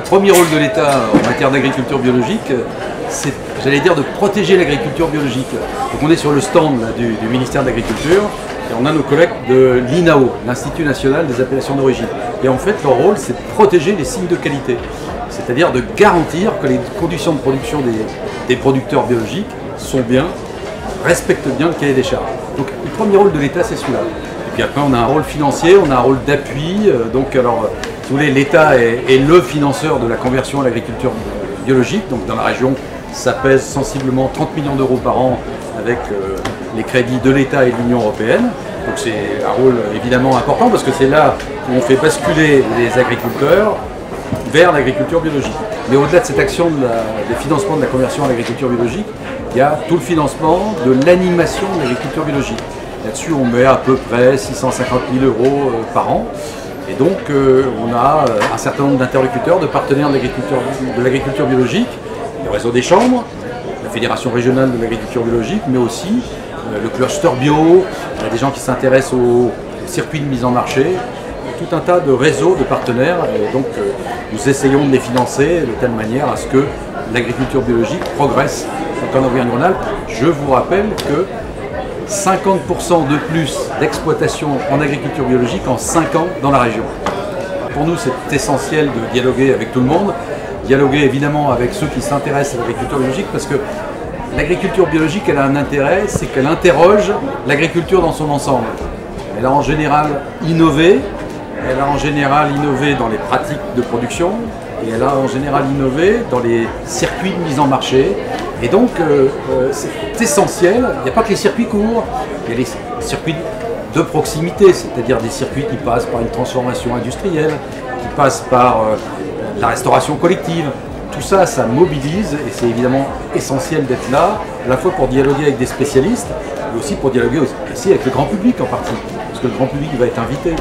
premier rôle de l'État en matière d'agriculture biologique, c'est, j'allais dire, de protéger l'agriculture biologique. Donc on est sur le stand là, du ministère de l'Agriculture et on a nos collègues de l'INAO, l'Institut National des Appellations d'Origine. Et en fait, leur rôle, c'est de protéger les signes de qualité, c'est-à-dire de garantir que les conditions de production des producteurs biologiques sont bien, respectent bien le cahier des charges. Donc le premier rôle de l'État, c'est celui-là. Et puis après, on a un rôle financier, on a un rôle d'appui. Donc alors, si vous voulez, l'État est le financeur de la conversion à l'agriculture biologique. Donc dans la région, ça pèse sensiblement 30 millions d'euros par an avec les crédits de l'État et de l'Union européenne. Donc c'est un rôle évidemment important parce que c'est là où on fait basculer les agriculteurs vers l'agriculture biologique. Mais au-delà de cette action des financements de la conversion à l'agriculture biologique, il y a tout le financement de l'animation de l'agriculture biologique. Là-dessus, on met à peu près 650 000 euros par an. Et donc, on a un certain nombre d'interlocuteurs, de partenaires de l'agriculture biologique, le réseau des chambres, la Fédération régionale de l'agriculture biologique, mais aussi le cluster bio, il y a des gens qui s'intéressent aux circuits de mise en marché, tout un tas de réseaux de partenaires. Et donc, nous essayons de les financer de telle manière à ce que l'agriculture biologique progresse en Auvergne-Rhône-Alpes. Je vous rappelle que 50% de plus d'exploitation en agriculture biologique en 5 ans dans la région. Pour nous, c'est essentiel de dialoguer avec tout le monde, dialoguer évidemment avec ceux qui s'intéressent à l'agriculture biologique, parce que l'agriculture biologique, elle a un intérêt, c'est qu'elle interroge l'agriculture dans son ensemble. Elle a en général innové, dans les pratiques de production, et elle a en général innové dans les circuits de mise en marché. Et donc, c'est essentiel. Il n'y a pas que les circuits courts, il y a les circuits de proximité, c'est-à-dire des circuits qui passent par une transformation industrielle, qui passent par la restauration collective. Tout ça, ça mobilise et c'est évidemment essentiel d'être là, à la fois pour dialoguer avec des spécialistes, mais aussi pour dialoguer aussi avec le grand public en partie, parce que le grand public va être invité.